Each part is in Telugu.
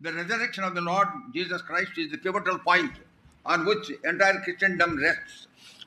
The resurrection of the Lord Jesus Christ is the pivotal point on which entire Christendom rests.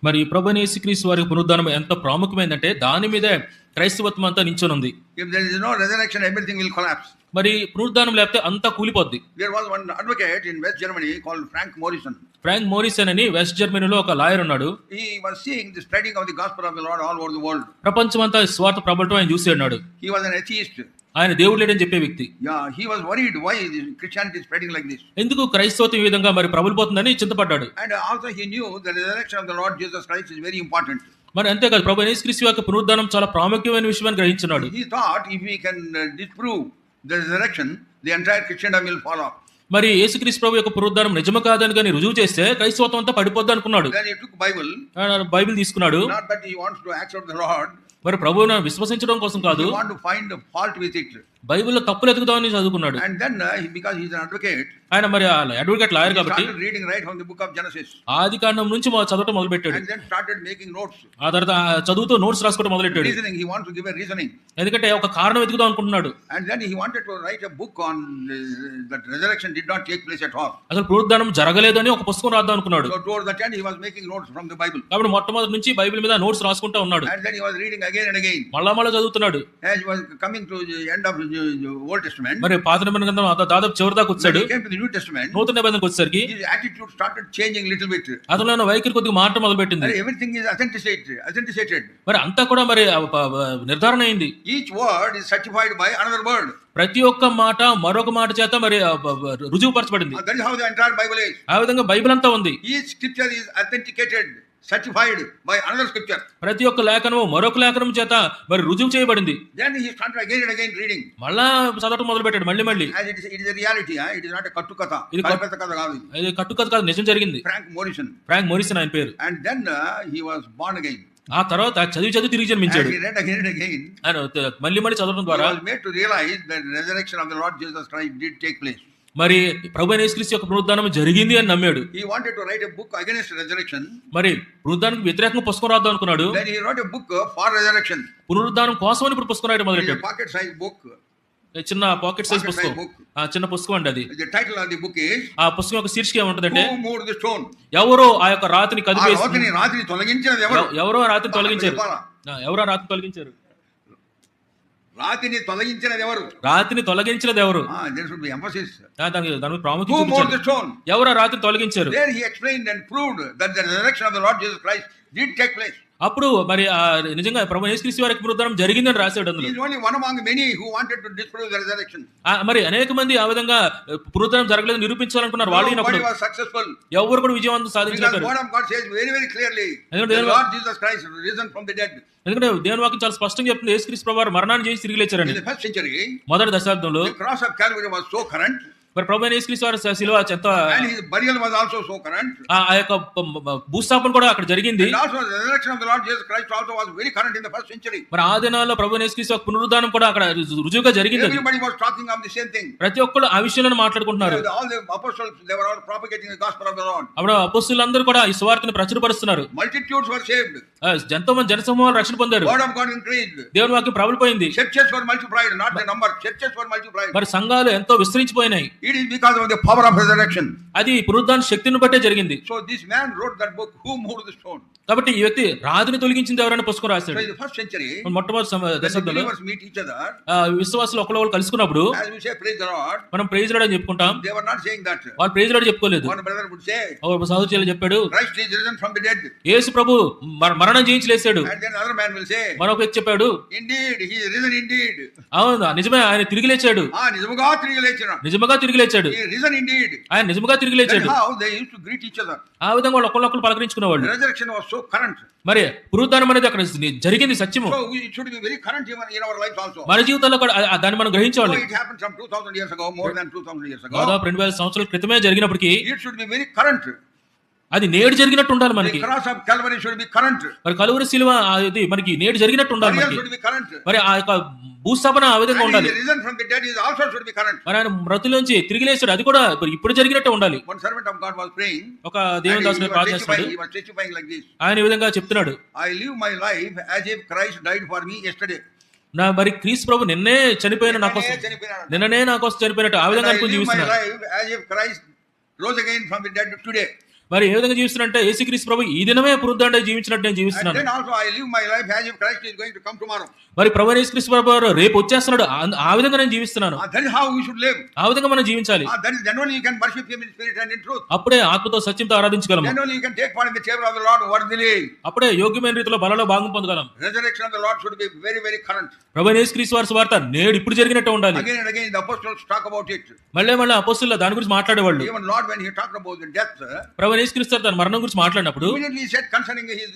మరి ప్రభువైన యేసుక్రీస్తు వారి పునరుద్ధానం ఎంత ప్రాముఖ్యమైందంటే దాని మీదే క్రైస్తవత్వం అంతా నించొని ఉంది. If there is no resurrection, everything will collapse. మరి పునరుద్ధానం లేకపోతే అంతా కూలిపోద్ది. There was one advocate in West Germany called Frank Morrison. Frank Morrison అని వెస్ట్ జర్మనీలో ఒక లాయర్ ఉన్నాడు. He was seeing the spreading of the gospel of the Lord all over the world. ప్రపంచమంతా స్వార్థ ప్రబలటం ఆయన చూసి ఉన్నాడు. He was an atheist. ఆయన దేవుడు లేడని చెప్పే వ్యక్తి. Yeah, he was worried why Christianity is spreading like this. ఎందుకు క్రైస్తవత్వం ఈ విధంగా మరి ప్రబలిపోతుందని చింతపడ్డాడు. And also he knew the resurrection of the Lord Jesus Christ is very important. మరి అంతేకాదు ప్రభువైన యేసుక్రీస్తు యొక్క పునరుద్ధానం చాలా ప్రాముఖ్యమైన విషయాన్ని గ్రహించున్నాడు. He thought if we can disprove the resurrection, the entire Christendom will fall off. మరి యేసుక్రీస్తు ప్రభు యొక్క పునరుద్ధానం నిజము కాదని కానీ రుజువు చేస్తే క్రైస్తవత్వం అంతా పడిపోద్ది అనుకున్నాడు. Then he took Bible. Bible తీసుకున్నాడు. Not that he wants to accept the Lord. మరి ప్రభువును విశ్వసించడం కోసం కాదు, he want to find the fault with it. బైబిల్లో తప్పులు ఎతుకుదామని చదువుకున్నాడు. And then because he is an advocate, ఆయన మరి అడ్వకేట్ లాయర్ కాబట్టి started reading right from the book of Genesis. ఆదికాండం నుంచి చదవటం మొదలు పెట్టాడు. And then started making notes. ఆ తర్వాత చదువుతూ నోట్స్ రాసుకోవడం మొదలు పెట్టాడు. Reasoning, he wants to give a reasoning. ఎందుకంటే ఒక కారణం ఎతుకుదాం అనుకుంటున్నాడు. And then he wanted to write a book on that resurrection did not take place at all. అసలు పునరుద్ధానం జరగలేదని ఒక పుస్తకం రాద్దాం అనుకున్నాడు. So towards that end he was making notes from the Bible. కాబట్టి మొట్టమొదటి నుంచి బైబిల్ మీద నోట్స్ రాసుకుంటూ ఉన్నాడు. And then he was reading again and again. మళ్ళా చదువుతున్నాడు. As he was coming to the end of the Old Testament, మరి పాత నిబంధన గ్రంథం దాదాపు చివరి దాకా వచ్చాడు. he came to the New Testament. నూతన నిబంధనకు వచ్చేసరికి his attitude started changing little bit. అతనిలో వైఖరి కొద్దిగా మారటం మొదలు పెట్టింది. Everything is authenticated. మరి అంతా కూడా మరి నిర్ధారణ అయింది. Each word is certified by another word. ప్రతి ఒక్క మాట మరొక మాట చేత మరి రుజువుపరచబడింది. That is how the entire Bible is. ఆ విధంగా బైబిల్ అంతా ఉంది. Each scripture is authenticated, certified by another scripture. ప్రతి ఒక్క లేఖనము మరొక లేఖనం చేత మరి రుజువు చేయబడింది. Then he started again and again reading. మళ్ళా చదవటం మొదలు పెట్టాడు మళ్ళీ. As it is a reality, it is not a kattu katha. ఇది కట్టు కథ కాదు, నిజం జరిగింది. ఫ్రాంక్ మోరిసన్ ఆయన పేరు. And then he was born again. ఆ తర్వాత చదివి తిరిగి జన్మించాడు. As he read again and again, ఆయన మళ్ళీ చదవడం ద్వారా he was made to realize that the resurrection of the Lord Jesus Christ did take place. మరి ప్రభువైన యేసుక్రీస్తు యొక్క పునరుద్ధానం జరిగింది అని నమ్మాడు. He wanted to write a book against resurrection. మరి పునరుద్ధానానికి వ్యతిరేకంగా పుస్తకం రాద్దాం అనుకున్నాడు. Then he wrote a book for resurrection. పునరుద్ధానం కోసం అని ఇప్పుడు పుస్తకం రాయడం మొదలెట్టాడు. Pocket size book. చిన్న పాకెట్ సైజ్ పుస్తకం. చిన్న పుస్తకం అండి అది. The title of the book is, ఆ పుస్తకం యొక్క శీర్షిక ఏముంటదంటే, Who moved the stone? ఎవరో ఆ యొక్క రాతిని కదిపేసి, రాతిని తొలగించినది ఎవరు? ఎవరో రాతిని తొలగించారు. ఎవరో రాతిని తొలగించారు. రాతిని తొలగించినది ఎవరు? రాతిని తొలగించినది ఎవరు? There should be emphasis. దాని ప్రాముఖ్యత Who moved చూపించారు. the stone? ఎవరో రాతిని తొలగించారు. There he explained and proved that the resurrection of the Lord Jesus Christ did take place. అప్పుడు మరి నిజంగా ప్రభువైన యేసుక్రీస్తు వారికి పునరుద్ధానం జరిగిందని రాశాడు అందులో. He is only one among many who wanted to disprove the resurrection. మరి అనేక మంది ఆ విధంగా పునరుద్ధానం జరగలేదు నిరూపించాలనుకున్నారు. వాళ్ళు Nobody was successful. ఎవరు కూడా విజయవంతం సాధించలేరు. Because word of God says very very clearly, the Lord Jesus Christ risen from the dead. ఎందుకంటే దేవుని వాక్యం చాలా స్పష్టంగా చెప్తుంది, యేసుక్రీస్తు ప్రభువారు మరణాన్ని చేసి తిరిగి లేచారని. In the first century, మొదటి దశాబ్దంలో the cross of Calvary was so current. మరి ప్రభువైన యేసుక్రీస్తు వారి శిలువ చెత్త, and his burial was also so current. ఆ యొక్క భూస్థాపన కూడా అక్కడ జరిగింది. And also the resurrection of the Lord Jesus Christ also was very current in the first century. మరి ఆ దినాల్లో ప్రభువైన యేసుక్రీస్తు యొక్క పునరుద్ధానం కూడా అక్కడ రుజువుగా జరిగింది. Everybody was talking of the same thing. ప్రతి ఒక్కరు ఆ విషయాలను మాట్లాడుకుంటున్నారు. All the apostles, they were all propagating the gospel of the Lord. అప్పుడు అపోస్తలులందరూ కూడా ఈ సువార్తను ప్రచురపరుస్తున్నారు. Multitudes were saved. ఎంతో మంది జనసమూహాలు రక్షణ పొందారు. Word of God increased. దేవుని వాక్యం ప్రబలిపోయింది. Churches were multiplied, not the number. Churches were multiplied. మరి సంఘాలు ఎంతో విస్తరించిపోయినాయి. It is because of the power of resurrection. అది పునరుద్ధాన శక్తిని బట్టే జరిగింది. So this man wrote that book, Who moved the stone? కాబట్టి ఈ వ్యక్తి రాతిని తొలగించింది ఎవరైనా పుస్తకం రాశాడు. So in the first century, మొట్టమొదటి దశాబ్దంలో meet each other. విశ్వాసులు ఒకళ్ళు కలుసుకున్నప్పుడు, as we say praise the Lord, మనం ప్రైజ్ లార్డ్ అని చెప్పుకుంటాం. They were not saying that. వాళ్ళు ప్రైజ్ లార్డ్ చెప్పుకోలేదు. One brother would say, ఒక సహోదరుడు చెప్పాడు, Christ is risen from the dead. యేసు ప్రభు మరణం జయించి లేచాడు. And then another man will say, మరొక వ్యక్తి చెప్పాడు, Indeed, he is risen indeed. అవును నిజమే, ఆయన తిరిగి లేచాడు. నిజముగా తిరిగి లేచాడు. నిజముగా తిరిగి లేచాడు. He is risen indeed. ఆయన నిజముగా తిరిగి లేచాడు. How they used to greet each other. ఆ విధంగా వాళ్ళు ఒకళ్ళొకళ్ళు పలకరించుకునేవాళ్ళు. Resurrection was so current. మరి పునరుద్ధానం అనేది అక్కడ జరిగింది సత్యము. So it should be very current even in our lives also. మన జీవితాల్లో కూడా దాన్ని మనం గ్రహించాలి. It happened some 2000 years ago, more than 2000 years ago. దాదాపు 2000 సంవత్సరాల క్రితమే జరిగినప్పటికీ it should be very current. అది నేడు జరిగినట్టు ఉండాలి మనకి. The cross of Calvary should be current. మరి కలువరి శిలువ అది మనకి నేడు జరిగినట్టు ఉండాలి మనకి. Should be current. మరి ఆ యొక్క భూస్థాపన ఆ విధంగా ఉండాలి. Risen from the dead is also should be current. మరి ఆయన మృతుల్లోంచి తిరిగి లేచాడు, అది కూడా ఇప్పుడు జరిగినట్టు ఉండాలి. One servant of God was praying. ఒక దేవుని దాసుడు ప్రార్థన చేస్తున్నాడు. He was testifying like this. ఆయన ఈ విధంగా చెప్తున్నాడు, I live my life as if Christ died for me yesterday. మరి క్రీస్తు ప్రభు నిన్నే చనిపోయిన నా కోసం, చనిపోయినాడు. నిన్ననే నా కోసం చనిపోయినట్టు ఆ And విధంగా I అనుకుని live my జీవిస్తున్నాను. life as if Christ rose again from the dead today. మరి ఏ విధంగా జీవిస్తున్నంటే యేసుక్రీస్తు ప్రభు ఈ దినమే పునరుద్ధరణ జీవించినట్టు నేను And జీవిస్తున్నాను. then also I live my life as if Christ is going to come tomorrow. మరి ప్రభు యేసుక్రీస్తు ప్రభు రేపు వచ్చేస్తున్నాడు, ఆ విధంగా నేను జీవిస్తున్నాను. That is how we should live. ఆ విధంగా మనం జీవించాలి. Then only you can worship him in spirit and in truth. అప్పుడే ఆత్మతో సత్యంతో ఆరాధించగలము. Then only you can take part in the table of the Lord worthily. అప్పుడే యోగ్యమైన రీతిలో బలలో భాగం పొందగలం. Resurrection of the Lord should be very, very current. ప్రభు యేసుక్రీస్తు వారి సువార్త నేడు ఇప్పుడు జరిగినట్టు ఉండాలి. Again and again the apostles talk about it. మళ్ళీ అపోస్తలులు దాని గురించి మాట్లాడేవాళ్ళు. Even Lord when he talked about the death, ప్రభు యేసుక్రీస్తు తన మరణం గురించి మాట్లాడినప్పుడు immediately he said concerning his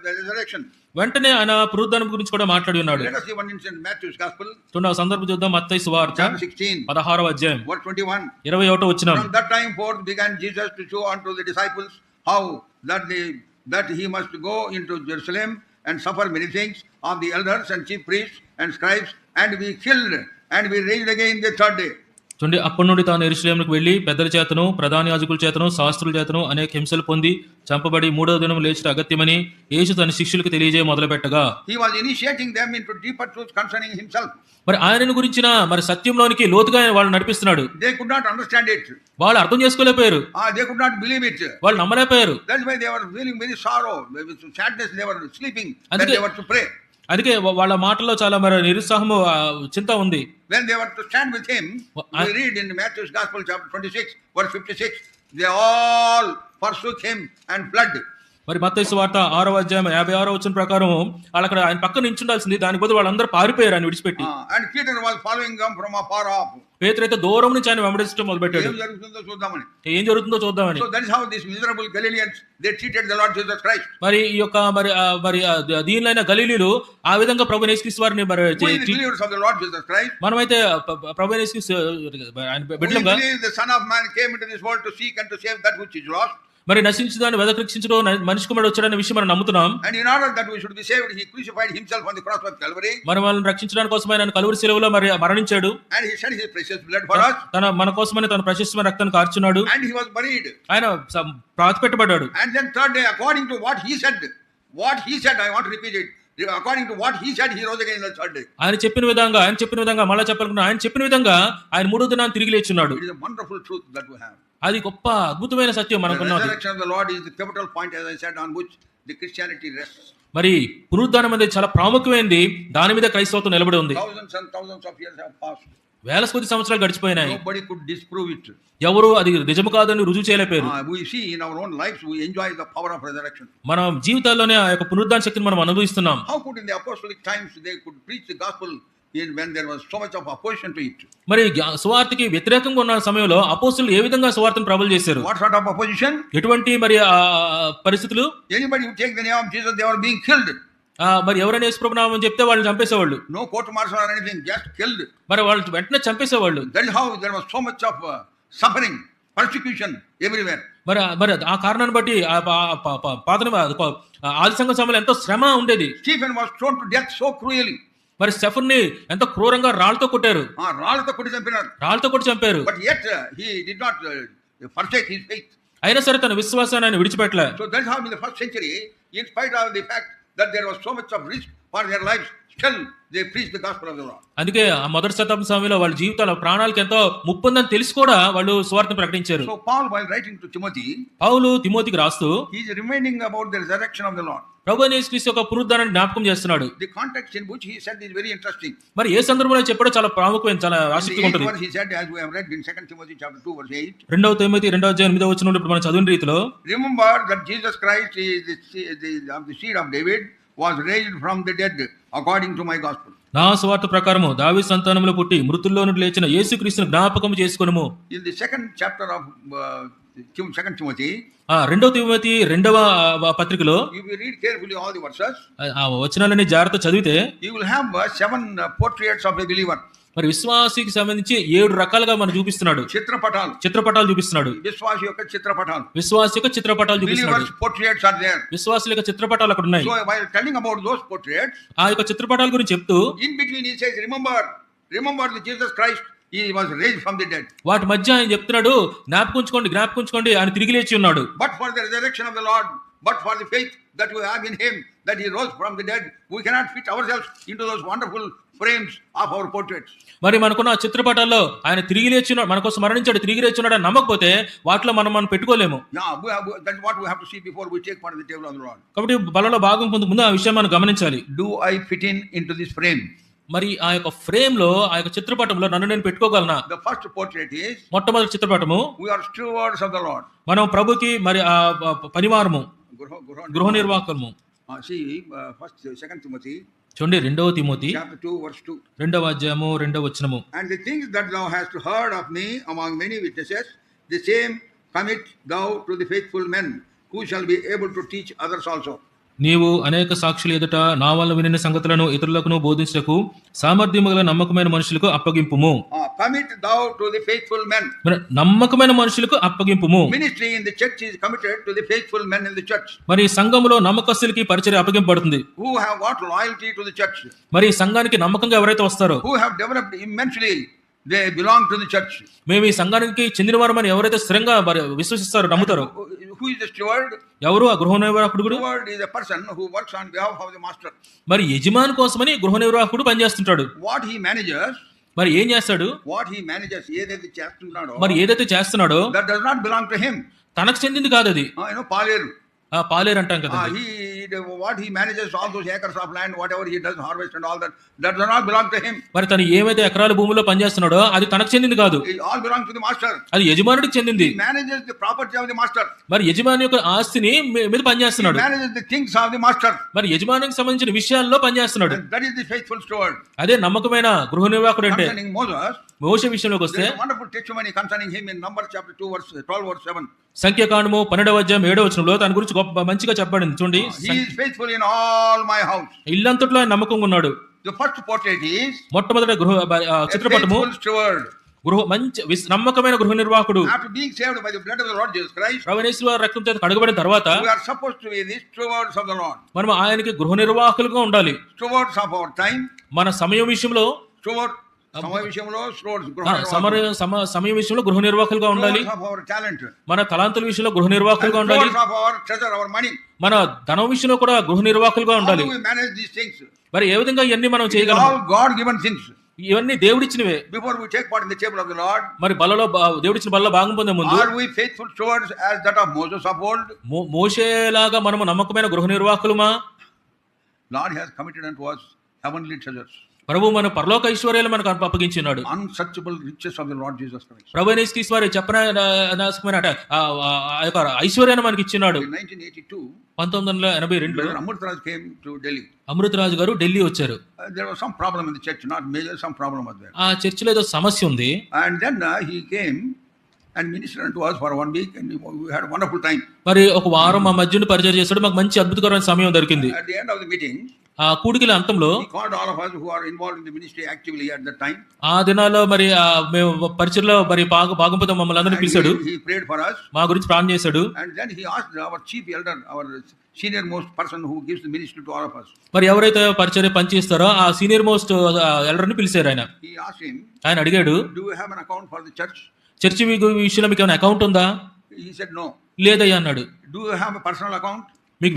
the resurrection. వెంటనే ఆయన పునరుద్ధరణ గురించి కూడా మాట్లాడి ఉన్నాడు. Let us see one instance in Matthew's gospel. చూడండి సందర్భం చూద్దాం. మత్తయి సువార్త Chapter 16, 16వ అధ్యాయం verse 21. 21వ వచనం. From that time forth began Jesus to show unto the disciples how that he must go into Jerusalem and suffer many things of the elders and chief priests and scribes and be killed and be raised again the third day. చూడండి అప్పటి నుండి తాను యెరూషలేముకు వెళ్లి పెద్దల చేతను ప్రధాన యాజకుల చేతను శాస్త్రుల చేతను అనేక హింసలు పొంది చంపబడి మూడవ దినం లేచుట అగత్యమని యేసు తన శిష్యులకు తెలియజేయ మొదలుపెట్టగా He was initiating them into deeper truth concerning himself. మరి ఆయనను గురించిన మరి సత్యంలోనికి లోతుగా ఆయన వాళ్ళు నడిపిస్తున్నాడు. They could not understand it. వాళ్ళు అర్థం చేసుకోలేకపోయారు, They could not believe it. వాళ్ళు నమ్మలేకపోయారు. That's why they were feeling very sorrow, with sadness. They were sleeping when అందుకే they were to pray. అందుకే వాళ్ళ మాటల్లో చాలా మరి నిరుత్సాహము చింత ఉంది. When they were to stand with him, we read in Matthew's Gospel chapter 26 verse 56, they all forsook him and fled. మరి మత్తయి సువార్త 6వ అధ్యాయం 56వ వచనం ప్రకారం వాళ్ళు అక్కడ ఆయన పక్కన నించుండాల్సింది, దాని బదులు వాళ్ళందరూ పారిపోయారు ఆయన విడిచిపెట్టి. And Peter was following them from afar off. పేతురు అయితే దూరం నుంచి ఆయన వెంబడించడం మొదలుపెట్టాడు. ఏం జరుగుతుందో చూద్దామని. ఏం జరుగుతుందో చూద్దామని. So that is how these miserable Galileans they treated the Lord Jesus Christ. మరి ఈ యొక్క మరి దీనిలైన గలీలీలు ఆ విధంగా ప్రభువైన యేసుక్రీస్తు వారిని మరి We the believers of the Lord Jesus Christ. మనమైతే ప్రభువైన యేసుక్రీస్తు ఆయన బిడ్డలుగా We believe the Son of Man came into this world to seek and to save that which is lost. మరి నశించుదాన్ని వెదకరక్షించడం మనిషి కుమారుడు వచ్చాడనే విషయం మనం నమ్ముతున్నాం. And in order that we should be saved, he crucified himself on the cross of Calvary. మరి వాళ్ళని రక్షించడానికి కోసం ఆయన కలువరి శిలువలో మరి మరణించాడు. And he shed his precious blood for us. మన కోసమని తన ప్రశస్తమైన రక్తాన్ని కార్చున్నాడు. And he was buried. ఆయన పాతిపెట్టబడ్డాడు. And then third day, according to what he said, I want to repeat it. According to what he said, he rose again on the third day. ఆయన చెప్పిన విధంగా మళ్ళా చెప్పాలనుకున్నా ఆయన చెప్పిన విధంగా ఆయన మూడో దినాన్ని తిరిగి లేచున్నాడు. It is a wonderful truth that we have. అది గొప్ప అద్భుతమైన సత్యం The మనకున్నది. resurrection of the Lord is the pivotal point, as I said, on which the Christianity rests. మరి పునరుద్ధానం అనేది చాలా ప్రాముఖ్యమైనది, దాని మీద క్రైస్తవత్వం నిలబడి ఉంది. Thousands and thousands of years have passed. వేల కొద్ది సంవత్సరాలు గడిచిపోయినాయి. Nobody could disprove it. ఎవరు అది నిజము కాదని రుజువు చేయలేపారు. We see in our own lives, we enjoy the power of resurrection. మన జీవితాల్లోనే ఆ యొక్క పునరుద్ధాన శక్తిని మనం అనుభవిస్తున్నాం. How could in the apostolic times they could preach the gospel when there was so much of opposition to it? మరి సువార్తకి వ్యతిరేకంగా ఉన్న సమయంలో అపోస్తలులు ఏ విధంగా సువార్తను ప్రబలం చేశారు? What sort of opposition? ఎటువంటి మరి పరిస్థితులు? Anybody who take the name of Jesus, they were being killed. మరి ఎవరైనా యేసుప్రభు నామం చెప్తే వాళ్ళని చంపేసేవాళ్ళు. No court martial or anything, just killed. మరి వాళ్ళు వెంటనే చంపేసేవాళ్ళు. That is how there was so much of suffering, persecution everywhere. మరి ఆ కారణాన్ని బట్టి ఆది సంఘం సమయంలో ఎంతో శ్రమ ఉండేది. Stephen was thrown to death so cruelly. మరి స్టెఫెన్ని ఎంతో క్రూరంగా రాళ్లతో కొట్టారు. రాళ్లతో కొట్టి చంపినారు. రాళ్లతో కొట్టి చంపారు. But yet he did not forsake his faith. అయినా సరే తన విశ్వాసాన్ని ఆయన విడిచిపెట్టలే. So that's how in the first century, in spite of the fact that there was so much of risk for their lives, still they preached the gospel of the Lord. అందుకే ఆ మొదటి శతాబ్దం సమయంలో వాళ్ళ జీవితాల ప్రాణాలకు ఎంతో ముప్పుందని తెలిసి కూడా వాళ్ళు సువార్తను ప్రకటించారు. So Paul, while writing to Timothy, పౌలు తిమోతికి రాస్తూ he is reminding about the resurrection of the Lord. ప్రభువైన యేసుక్రీస్తు యొక్క పునరుద్ధానాన్ని జ్ఞాపకం చేస్తున్నాడు. The context in which he said is very interesting. మరి ఏ సందర్భంలో చెప్పడం చాలా ప్రాముఖ్యమైన, చాలా ఆసక్తిగా ఉంటుంది. He said, as we have read in 2 Timothy chapter 2 verse 8. 2 Timothy 2వ అధ్యాయం 8వ వచనంలో ఇప్పుడు మనం చదివిన రీతిలో, Remember that Jesus Christ is of the seed of David, was raised from the dead according to my gospel. నా సువార్త ప్రకారము దావీదు సంతానములో పుట్టి మృతుల్లో నుండి లేచిన యేసుక్రీస్తును జ్ఞాపకం చేసుకొనుము. In the second chapter of 2 Timothy, 2 Timothy 2వ పత్రికలో, if you read carefully all the verses, ఆ వచనాలని జాగ్రత్త చదివితే you will have 7 portraits of a believer. మరి విశ్వాసికి సంబంధించి 7 రకాలుగా మనం చూపిస్తున్నాడు. చిత్రపటాలు చూపిస్తున్నాడు. విశ్వాసి యొక్క చిత్రపటాలు, విశ్వాసి యొక్క చిత్రపటాలు చూపిస్తున్నాడు. Believers' portraits are there. విశ్వాసుల యొక్క చిత్రపటాలు అక్కడ ఉన్నాయి. So while telling about those portraits, ఆ యొక్క చిత్రపటాల గురించి చెప్తూ in between he says, remember the Jesus Christ, he was raised from the dead. వాటి మధ్య ఆయన చెప్తున్నాడు, జ్ఞాపకుంచుకోండి ఆయన తిరిగి లేచి ఉన్నాడు. But for the resurrection of the Lord, but for the faith that we have in him, that he rose from the dead, we cannot fit ourselves into those wonderful frames of our portraits. మరి మనకున్న ఆ చిత్రపటాల్లో ఆయన తిరిగి లేచున్నాడు, మన కోసం మరణించాడు, తిరిగి లేచున్నాడు అని నమ్మకపోతే వాటిలో మనం పెట్టుకోలేము. Yeah, that's what we have to see before we take part in the table of the Lord. కాబట్టి బలలో భాగం పొందుకు ముందు ఆ విషయం మనం గమనించాలి. Do I fit in into this frame? మరి ఆ యొక్క ఫ్రేమ్ లో, ఆ యొక్క చిత్రపటంలో నన్ను నేను పెట్టుకోగలనా? The first portrait is మొట్టమొదటి చిత్రపటము, we are stewards of the Lord. మనం ప్రభుకి మరి ఆ పనివారము, గృహ నిర్వాహకులము. See, first, 2 Timothy చూడండి 2వ తిమోతి chapter 2 verse 2. 2వ అధ్యాయము 2వ వచనము. And the things that thou hast heard of me among many witnesses, the same commit thou to the faithful men, who shall be able to teach others also. నీవు అనేక సాక్షుల ఎదుట నా వల్ల వినిన సంగతులను ఇతరులకు బోధించటకు సామర్థ్యము గల నమ్మకమైన మనుషులకు అప్పగింపుము. Commit thou to the faithful men. నమ్మకమైన మనుషులకు అప్పగింపుము. Ministry in the church is committed to the faithful men in the church. మరి సంఘములో నమ్మకస్తులకి పరిచర్య అప్పగింపబడుతుంది. Who have got loyalty to the church. మరి సంఘానికి నమ్మకంగా ఎవరైతే వస్తారో, who have developed immensely, they belong to the church. మేము ఈ సంఘానికి చెందినవారమని ఎవరైతే స్థిరంగా విశ్వసిస్తారో, నమ్ముతారో. Who is the steward? ఎవరు ఆ గృహ నిర్వాహకుడు? Steward is a person who works on behalf of the master. మరి యజమాని కోసమని గృహ నిర్వాహకుడు పనిచేస్తుంటాడు. What he manages, మరి ఏం చేస్తాడు? what he manages, ఏదైతే చేస్తున్నాడో, మరి ఏదైతే చేస్తున్నాడో that does not belong to him. తనకు చెందింది కాదు అది. పాలేరు, పాలేరు అంటాం కదా. what he manages, all those acres of land, whatever he does, harvest and all that does not belong to him. మరి తను ఏమైతే ఎకరాల భూమిలో పనిచేస్తున్నాడో అది తనకు చెందింది కాదు. It all belongs to the master. అది యజమానుడికి చెందింది. He manages the property of the master. మరి యజమాని యొక్క ఆస్తిని మీద పనిచేస్తున్నాడు. He manages the things of the master. మరి యజమానికి సంబంధించిన విషయాల్లో పనిచేస్తున్నాడు. That is the faithful steward. అదే నమ్మకమైన గృహ నిర్వాహకుడు అంటే. Concerning Moses, మోషే విషయంలోకి వస్తే wonderful testimony concerning him in Numbers chapter 2 verse 12 verse 7. సంఖ్యాకాండము 12వ అధ్యాయం 7వ వచనంలో తన గురించి గొప్ప మంచిగా చెప్పబడింది. చూడండి, he is faithful in all my house. ఇల్లంతట్లో ఆయన నమ్మకంగా ఉన్నాడు. The first portrait is మొట్టమొదటి గృహ చిత్రపటము, మంచి నమ్మకమైన గృహ నిర్వాహకుడు. After being saved by the blood of the Lord Jesus Christ, ప్రభువైన యేసు వారి రక్తం చేత కడగబడిన తర్వాత we are supposed to be the stewards of the Lord. మనం ఆయనకి గృహ నిర్వాహకులుగా ఉండాలి. Stewards of our time, మన సమయం విషయంలో, సమయ విషయంలో సమయం విషయంలో గృహ నిర్వాహకులుగా ఉండాలి. మన తలాంతుల విషయంలో గృహ నిర్వాహకులుగా ఉండాలి. మన ధనం విషయంలో కూడా గృహ నిర్వాహకులుగా ఉండాలి. మరి ఏ విధంగా ఇవన్నీ మనం చేయగలం? ఇవన్నీ దేవుడిచ్చినవే. Before we take part in the table of the Lord, మరి బలలో దేవుడిచ్చిన బలలో భాగం పొందే ముందు, are we faithful stewards as that of Moses of old? మోషేలాగా మనము నమ్మకమైన గృహ నిర్వాహకులమా? Lord has committed unto us heavenly treasures. ప్రభు మన పరలోక ఐశ్వర్యాలు మనకు అప్పగించినాడు. Unsearchable riches of the Lord Jesus Christ. ప్రభువైన యేసుక్రీస్తు వారు చెప్పనస్కమైన ఐశ్వర్యాన్ని మనకి ఇచ్చినాడు. In 1982, 1982 Amrutraj came to Delhi. Amrutharaju గారు ఢిల్లీ వచ్చారు. There was some problem in the church, not major, some problem was there. ఆ చర్చిలో ఏదో సమస్య ఉంది. And then he came and ministered unto us for 1 week, and we had a wonderful time. మరి ఒక వారం మా మధ్యన పరిచయం చేశాడు. మాకు మంచి అద్భుతకరమైన సమయం దొరికింది. At the end of the meeting, ఆ కూడికల అంతంలో he called all of us who are involved in the ministry actively at that time. ఆ దినాల్లో మరి మేము పరిచర్లో మరి భాగం పొందాం, మమ్మల్ని అందరినీ పిలిచాడు. He prayed for us. మా గురించి ప్రార్థన చేశాడు. And then he asked our chief elder, our senior most person who gives the ministry to all of us. మరి ఎవరైతే పరిచర్య పనిచేస్తారో ఆ సీనియర్ మోస్ట్ ఎల్డర్ ని పిలిచారు ఆయన. He asked him, ఆయన అడిగాడు, do you have an account for the church? Church విషయంలో మీకు ఏమైనా అకౌంట్ ఉందా? He said no. లేదయ్యా అన్నాడు. Do you have a personal account? మీకు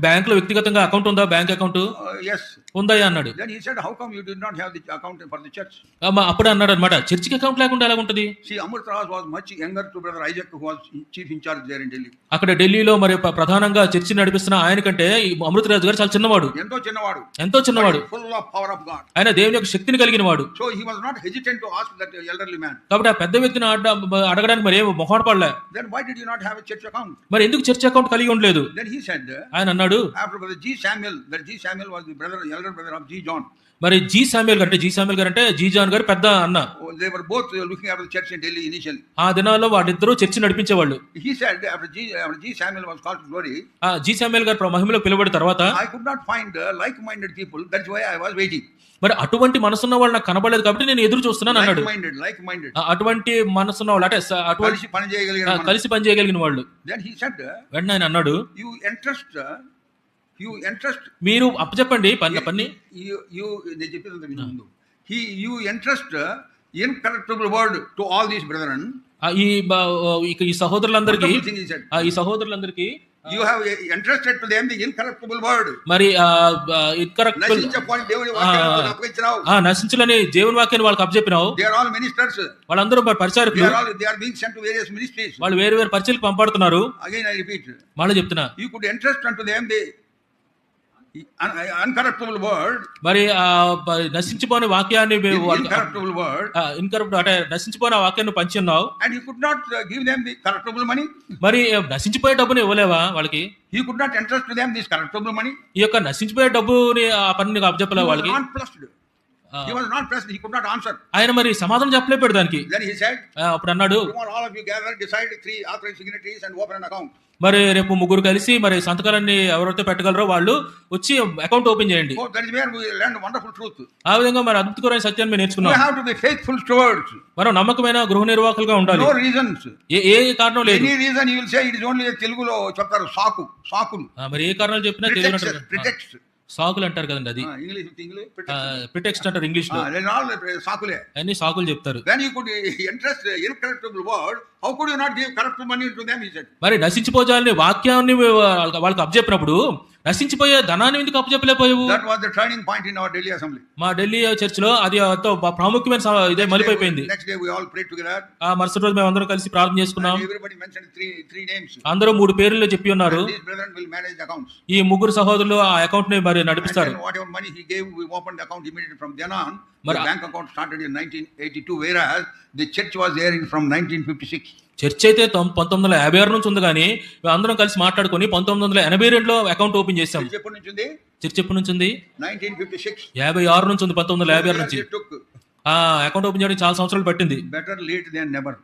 బ్యాంకులో వ్యక్తిగతంగా అకౌంట్ ఉందా? బ్యాంక్ అకౌంట్ yes ఉందయ్యా అన్నాడు. Then he said, how come you did not have the account for the church? అప్పుడు అన్నాడు అన్నమాట, చర్చికి అకౌంట్ లేకుండా ఎలా ఉంటది? See, Amrutraj was much younger to brother Isaac, who was chief in charge there in Delhi. అక్కడ ఢిల్లీలో మరి ప్రధానంగా చర్చి నడిపిస్తున్న ఆయన కంటే అమృతరాజు గారు చాలా చిన్నవాడు. ఎంతో చిన్నవాడు, full of power of God. ఆయన దేవుని యొక్క శక్తిని కలిగిన వాడు. So he was not hesitant to ask that elderly man. కాబట్టి ఆ పెద్ద వ్యక్తిని అడగడానికి మరి ఏమో మొహమాట పడలే. Then why did you not have a church account? మరి ఎందుకు చర్చి అకౌంట్ కలిగి ఉండలేదు? Then he said, ఆయన అన్నాడు, after brother G. Samuel, that G. Samuel was the elder brother of G. John. మరి జీ శామ్యూల్ గారు అంటే జీ జాన్ గారు పెద్ద అన్న. They were both looking after the church in Delhi initially. ఆ దినాల్లో వాళ్ళిద్దరూ చర్చి నడిపించేవాళ్ళు. He said, after G. Samuel was called to glory, G Samuel గారు మహిమలో పిలువబడిన తర్వాత, I could not find like-minded people. That's why I was waiting. మరి అటువంటి మనసున్న వాళ్ళు నాకు కనబడలేదు కాబట్టి నేను ఎదురు చూస్తున్నాను అన్నాడు. Like-minded. అటువంటి మనసున్న వాళ్ళు అంటే కలిసి పని చేయగలిగిన వాళ్ళు. Then he said, వెంటనే ఆయన అన్నాడు, you entrust మీరు అప్పచెప్పండి పని. You entrust incorruptible word to all these brethren. ఈ సహోదరులందరికీ Wonderful thing he said. ఈ సహోదరులందరికీ You have entrusted to them the incorruptible word. మరి ఇన్కరెక్టబుల్ నశించపోని దేవుని వాక్యాన్ని అప్పగించినావు. నశించలేని దేవుని వాక్యాన్ని వాళ్ళకి అప్పచెప్పినావు. They are all ministers. వాళ్ళందరూ పరిచారకులు. They are being sent to various ministries. వాళ్ళు వేరు వేరు పరిచర్యలకు పంపబడుతున్నారు. Again I repeat. మళ్ళీ చెప్తున్నా. You could entrust unto them the uncorruptible word. మరి నశించిపోని వాక్యాన్ని incorruptible word. ఇన్కరప్ట్ అంటే నశించిపోయిన వాక్యాన్ని పంచి ఉన్నావు. And you could not give them the corruptible money. మరి నశించిపోయే డబ్బుని ఇవ్వలేవా వాళ్ళకి? You could not entrust to them this corruptible money. ఈ యొక్క నశించిపోయే డబ్బుని ఆ పనిని అప్పచెప్పలేవు వాళ్ళకి. He was not pressed. He could not answer. ఆయన మరి సమాధానం చెప్పలేపాడు దానికి. Then he said, అప్పుడు అన్నాడు, all of you gather, decide 3 authorized signatories and open an account. మరి రేపు ముగ్గురు కలిసి మరి సంతకాలన్నీ ఎవరైతే పెట్టగలరో వాళ్ళు వచ్చి అకౌంట్ ఓపెన్ చేయండి. Oh, that is where we learned wonderful truth. ఆ విధంగా మరి అద్భుతమైన సత్యాన్ని మేము నేర్చుకున్నాం. We have to be faithful stewards. మనం నమ్మకమైన గృహ నిర్వాహకులుగా ఉండాలి. No reasons. ఏ కారణం లేదు. Any reason you will say it is only తెలుగులో చెప్తారు సాకులు. మరి ఏ కారణాలు చెప్పినా తెలుగు pretext. సాకులు అంటారు కదండి, అది ప్రిటెక్స్ట్ అంటారు ఇంగ్లీష్ లో. సాకులే అన్ని సాకులు చెప్తారు. When you could entrust the incorruptible word, how could you not give corruptible money to them, he said. మరి నశించిపోజాలని వాక్యాన్ని వాళ్ళకి అప్పచెప్పినప్పుడు నశించిపోయే ధనాన్ని ఎందుకు అప్పచెప్పలేకపోయావు? That was the turning point in our Delhi assembly. మా ఢిల్లీ చర్చ్ లో అది ప్రాముఖ్యమైన ఇదే మలిపోయింది. Next day we all prayed together. మరుసటి రోజు మేము అందరం కలిసి ప్రార్థన చేసుకున్నాం. Everybody mentioned three names. అందరూ 3 పేర్లు చెప్పి ఉన్నారు. These brethren will manage the accounts. ఈ ముగ్గురు సహోదరులు ఆ అకౌంట్ ని మరి నడిపిస్తారు. Whatever money he gave, we opened the account immediately from then on. The bank account started in 1982, whereas the church was there from 1956. Church అయితే 1956 నుంచి ఉంది, కానీ అందరం కలిసి మాట్లాడుకొని 1982లో అకౌంట్ ఓపెన్ చేశాం. చర్చ్ ఎప్పటి నుంచి ఉంది? 1956. 56 నుంచి ఉంది. 1956 నుంచి అకౌంట్ ఓపెన్ చేయడానికి చాలా సంవత్సరాలు పట్టింది. Better late then never.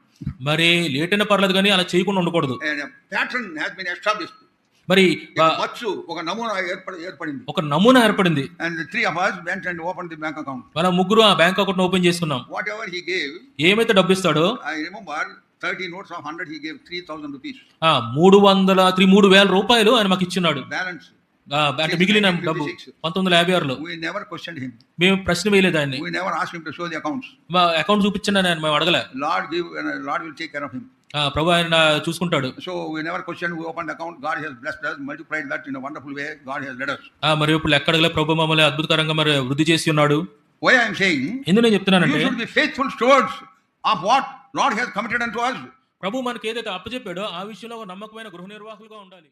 మరి లేట్ అయినా పర్లేదు, కానీ అలా చేయకుండా ఉండకూడదు. Pattern has been established. మరి ఒక నమూనా ఏర్పడింది. And the 3 of us went and opened the bank account. మన ముగ్గురు ఆ బ్యాంక్ అకౌంట్ ఓపెన్ చేసుకున్నాం. Whatever he gave, ఏమైతే డబ్బు ఇస్తాడో, I remember 30 notes of 100 he gave 3,000 rupees. 3,000 రూపాయలు ఆయన మాకు ఇచ్చినాడు. Balance. అంటే మిగిలిన డబ్బు 1956లో. We never questioned him. మేము ప్రశ్న వేయలేదు ఆయన్ని. We never asked him to show the accounts. మా అకౌంట్ చూపించండి అని మేము అడగలే. Lord give and Lord will take care of him. ప్రభు ఆయన చూసుకుంటాడు. So we never questioned. We opened account. God has blessed us, multiplied that in a wonderful way. God has led us. మరి ఇప్పుడు ఎక్కడగలే ప్రభు మమ్మల్ని అద్భుతకరంగా మరి వృద్ధి చేసి ఉన్నాడు. Why I am saying? ఎందుకు నేను చెప్తున్నానంటే, you should be faithful stewards of what Lord has committed unto us. ప్రభు మనకి ఏదైతే అప్పచెప్పాడో ఆ విషయంలో నమ్మకమైన గృహ నిర్వాహకులుగా ఉండాలి.